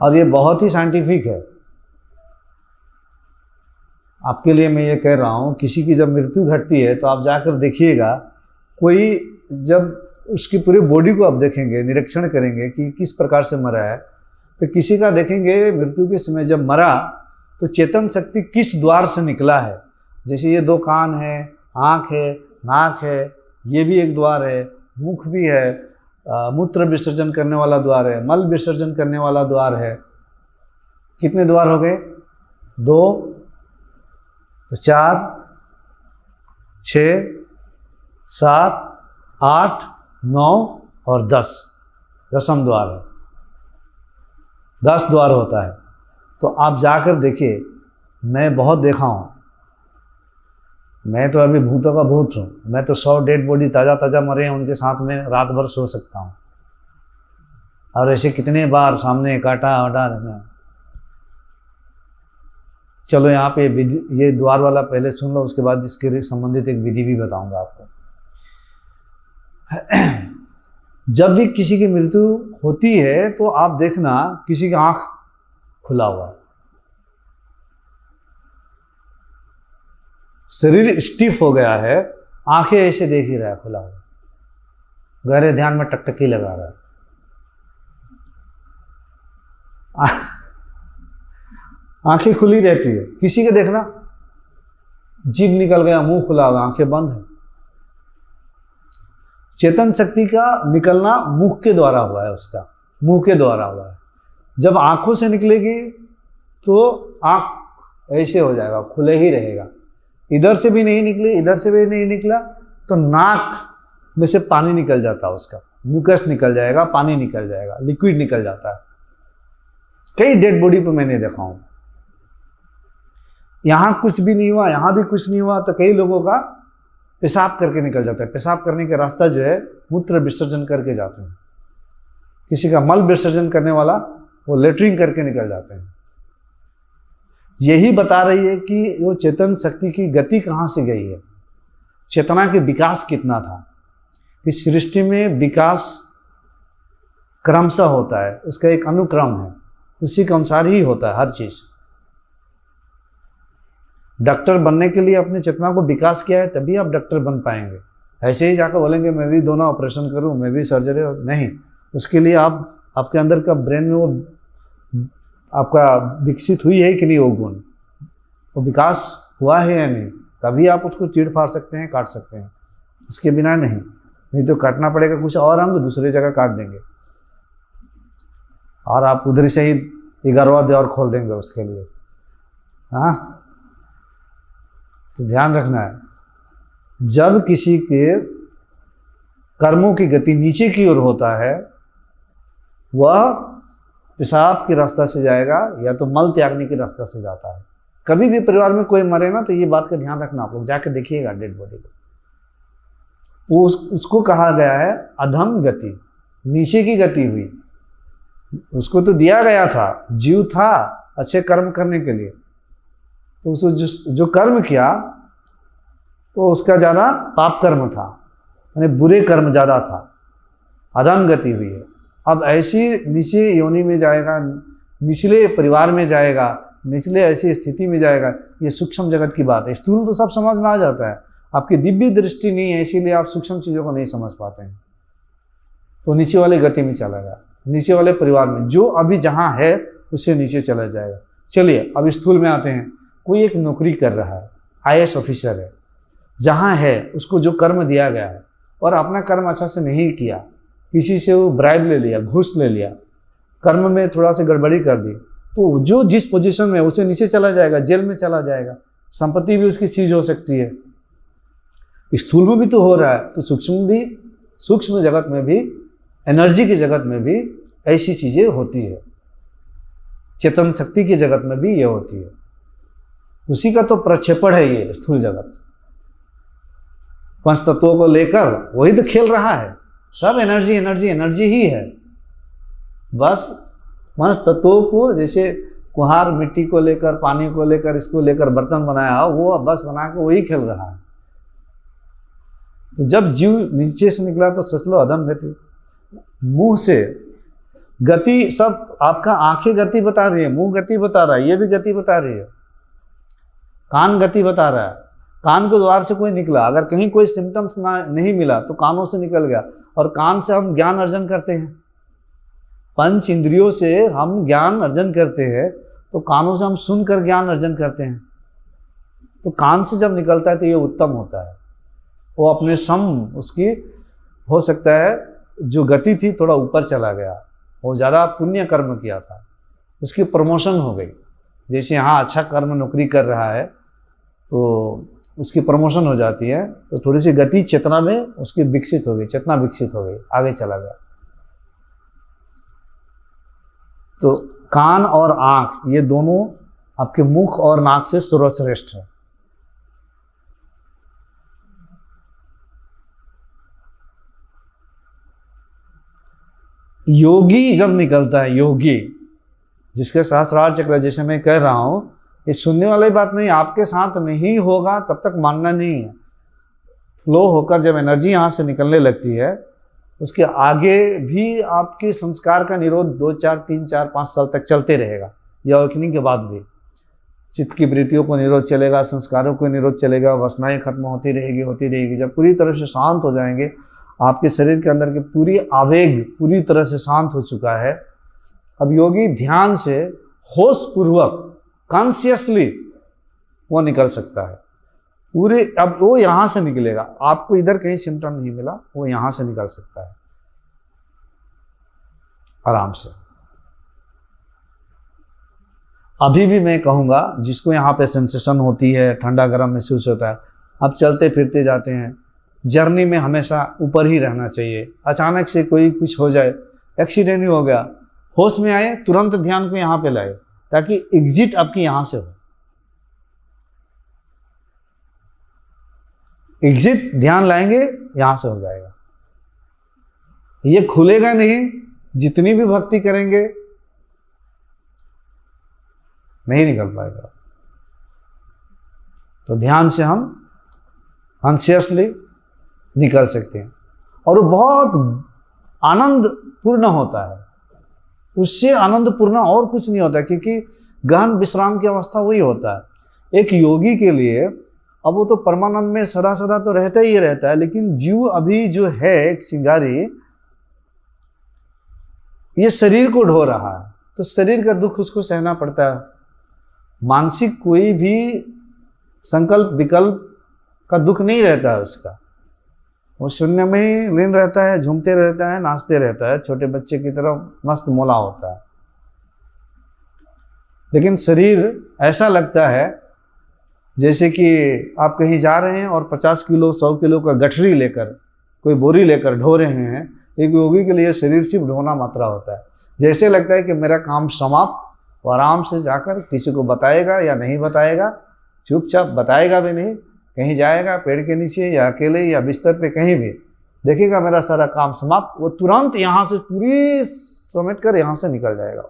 और ये बहुत ही साइंटिफिक है। आपके लिए मैं ये कह रहा हूँ, किसी की जब मृत्यु घटती है तो आप जाकर देखिएगा, कोई जब उसकी पूरी बॉडी को आप देखेंगे, निरीक्षण करेंगे कि किस प्रकार से मरा है, तो किसी का देखेंगे मृत्यु के समय जब मरा तो चेतन शक्ति किस द्वार से निकला है। जैसे ये 2 कान है, आँख है, नाक है, ये भी एक द्वार है, मुख भी है, मूत्र विसर्जन करने वाला द्वार है, मल विसर्जन करने वाला द्वार है। कितने द्वार हो गए? 2, तो 4, 6, 7, 8, 9 और 10, 10म द्वार है। 10 द्वार होता है। तो आप जाकर देखिए, मैं बहुत देखा हूँ, मैं तो अभी भूतों का भूत हूँ। मैं तो 100 डेड बॉडी ताज़ा ताज़ा मरे हैं उनके साथ में रात भर सो सकता हूँ, और ऐसे कितने बार सामने काटा हटा देना। चलो यहाँ पे विधि, ये द्वार वाला पहले सुन लो, उसके बाद इसके संबंधित एक विधि भी बताऊंगा आपको। जब भी किसी की मृत्यु होती है तो आप देखना किसी का आंख खुला हुआ है, शरीर स्टिफ हो गया है, आंखें ऐसे देख ही रहा है खुला हुआ, गहरे ध्यान में टकटकी लगा रहा है। आंखें खुली रहती है। किसी के देखना जीभ निकल गया, मुंह खुला हुआ, आंखें बंद है। चेतन शक्ति का निकलना मुख के द्वारा हुआ है, उसका मुंह के द्वारा हुआ है। जब आंखों से निकलेगी तो आंख ऐसे हो जाएगा, खुले ही रहेगा। इधर से भी नहीं निकली, इधर से भी नहीं निकला तो नाक में से पानी निकल जाता है, उसका म्यूकस निकल जाएगा, पानी निकल जाएगा, लिक्विड निकल जाता है। कई डेड बॉडी पे मैंने देखा हूं, यहां कुछ भी नहीं हुआ, यहां भी कुछ नहीं हुआ, तो कई लोगों का पेशाब करके निकल जाता है। पेशाब करने का रास्ता जो है मूत्र विसर्जन करके जाते हैं। किसी का मल विसर्जन करने वाला वो लेटरिन करके निकल जाते हैं। यही बता रही है कि वो चेतन शक्ति की गति कहाँ से गई है, चेतना के विकास कितना था। कि सृष्टि में विकास क्रमशः होता है, उसका एक अनुक्रम है, उसी के अनुसार ही होता है हर चीज। डॉक्टर बनने के लिए अपनी चेतना को विकास किया है, तभी आप डॉक्टर बन पाएंगे। ऐसे ही जाकर बोलेंगे मैं भी दोनों ऑपरेशन करूं, मैं भी सर्जरी, नहीं। उसके लिए आपके अंदर का ब्रेन में वो आपका विकसित हुई है कि नहीं, वो गुण, वो विकास हुआ है या नहीं, तभी आप उसको चीड़ फाड़ सकते हैं, काट सकते हैं। उसके बिना नहीं तो काटना पड़ेगा कुछ और अंग, दूसरी जगह काट देंगे, और आप उधर से ही 11वां द्वार खोल देंगे उसके लिए। हाँ, तो ध्यान रखना है, जब किसी के कर्मों की गति नीचे की ओर होता है, वह पेशाब के रास्ता से जाएगा या तो मल त्यागने के रास्ता से जाता है। कभी भी परिवार में कोई मरे ना, तो ये बात का ध्यान रखना, आप लोग जाकर देखिएगा डेड बॉडी को। वो उसको कहा गया है अधम गति, नीचे की गति हुई। उसको तो दिया गया था, जीव था अच्छे कर्म करने के लिए, तो उसको जो कर्म किया तो उसका ज़्यादा पाप कर्म था, यानी बुरे कर्म ज़्यादा था, अधम गति हुई है। अब ऐसी नीचे योनि में जाएगा, निचले परिवार में जाएगा, निचले ऐसी स्थिति में जाएगा। ये सूक्ष्म जगत की बात है। स्थूल तो सब समझ में आ जाता है, आपकी दिव्य दृष्टि नहीं है, इसीलिए आप सूक्ष्म चीज़ों को नहीं समझ पाते हैं। तो नीचे वाले गति में चला गया, नीचे वाले परिवार में, जो अभी जहाँ है उससे नीचे चला जाएगा। चलिए अब स्थूल में आते हैं। कोई एक नौकरी कर रहा है, IAS ऑफिसर है, जहाँ है उसको जो कर्म दिया गया है और अपना कर्म अच्छा से नहीं किया, किसी से वो ब्राइब ले लिया, घूस ले लिया, कर्म में थोड़ा सा गड़बड़ी कर दी, तो जो जिस पोजीशन में उसे नीचे चला जाएगा, जेल में चला जाएगा, संपत्ति भी उसकी सीज हो सकती है। स्थूल में भी तो हो रहा है, तो सूक्ष्म जगत में भी, एनर्जी की जगत में भी ऐसी चीजें होती है। चेतन शक्ति की जगत में भी ये होती है। उसी का तो प्रक्षेपण है ये स्थूल जगत। पंच तत्वों को लेकर वही तो खेल रहा है, सब एनर्जी एनर्जी एनर्जी ही है। बस पंच तत्वों को, जैसे कुम्हार मिट्टी को लेकर, पानी को लेकर, इसको लेकर बर्तन बनाया, वो बस बना के वही खेल रहा है। तो जब जीव नीचे से निकला तो सोच लो अधम गति। मुंह से गति सब आपका आंखें गति बता रही है, मुंह गति बता रहा है, ये भी गति बता रही है, कान गति बता रहा है। कान के द्वार से कोई निकला, अगर कहीं कोई सिम्टम्स नहीं मिला तो कानों से निकल गया। और कान से हम ज्ञान अर्जन करते हैं, पंच इंद्रियों से हम ज्ञान अर्जन करते हैं, तो कानों से हम सुनकर ज्ञान अर्जन करते हैं। तो कान से जब निकलता है तो ये उत्तम होता है। वो अपने सम उसकी हो सकता है जो गति थी थोड़ा ऊपर चला गया, वो ज़्यादा पुण्य कर्म किया था, उसकी प्रमोशन हो गई। जैसे यहाँ अच्छा कर्म नौकरी कर रहा है तो उसकी प्रमोशन हो जाती है, तो थोड़ी सी गति चेतना में उसकी विकसित हो गई, चेतना विकसित हो गई, आगे चला गया। तो कान और आँख ये दोनों आपके मुख और नाक से सर्वश्रेष्ठ है। योगी जब निकलता है, योगी जिसके सहस्रार चक्र, जैसे मैं कह रहा हूं, ये सुनने वाली बात नहीं, आपके साथ नहीं होगा तब तक मानना नहीं है। फ्लो होकर जब एनर्जी यहाँ से निकलने लगती है, उसके आगे भी आपके संस्कार का निरोध 2, 4, 3, 4, 5 साल तक चलते रहेगा। या अवेकनिंग के बाद भी चित्त की वृत्तियों को निरोध चलेगा, संस्कारों को निरोध चलेगा, वासनाएं खत्म होती रहेगी। जब पूरी तरह से शांत हो जाएंगे, आपके शरीर के अंदर की पूरी आवेग पूरी तरह से शांत हो चुका है, अब योगी ध्यान से होश पूर्वक कॉन्शियसली वो निकल सकता है पूरे। अब वो यहाँ से निकलेगा, आपको इधर कहीं सिम्टम नहीं मिला, वो यहाँ से निकल सकता है आराम से। अभी भी मैं कहूँगा जिसको यहाँ पे सेंसेशन होती है, ठंडा गर्म महसूस होता है, अब चलते फिरते जाते हैं, जर्नी में हमेशा ऊपर ही रहना चाहिए। अचानक से कोई कुछ हो जाए, एक्सीडेंट ही हो गया, होश में आए, तुरंत ध्यान को यहाँ पे लाए, ताकि एग्जिट आपकी यहाँ से हो। एग्जिट ध्यान लाएंगे, यहाँ से हो जाएगा। ये खुलेगा नहीं, जितनी भी भक्ति करेंगे नहीं निकल पाएगा। तो ध्यान से हम कॉन्शियसली निकल सकते हैं, और वो बहुत आनंद पूर्ण होता है। उससे आनंद पूर्ण और कुछ नहीं होता, क्योंकि गहन विश्राम की अवस्था वही होता है एक योगी के लिए। अब वो तो परमानंद में सदा सदा तो रहता ही रहता है, लेकिन जीव अभी जो है एक चिंगारी, ये शरीर को ढो रहा है, तो शरीर का दुख उसको सहना पड़ता है। मानसिक कोई भी संकल्प विकल्प का दुख नहीं रहता है उसका, वो शून्य में ही लीन रहता है, झूमते रहता है, नाचते रहता है, छोटे बच्चे की तरह मस्त मोला होता है। लेकिन शरीर ऐसा लगता है जैसे कि आप कहीं जा रहे हैं और 50 किलो 100 किलो का गठरी लेकर, कोई बोरी लेकर ढो रहे हैं। एक योगी के लिए शरीर सिर्फ ढोना मात्रा होता है। जैसे लगता है कि मेरा काम समाप्त, वो आराम से जाकर किसी को बताएगा या नहीं बताएगा, चुपचाप बताएगा भी नहीं, कहीं जाएगा पेड़ के नीचे या अकेले या बिस्तर पे कहीं भी, देखेगा मेरा सारा काम समाप्त, वो तुरंत यहाँ से पूरी समेट कर यहाँ से निकल जाएगा।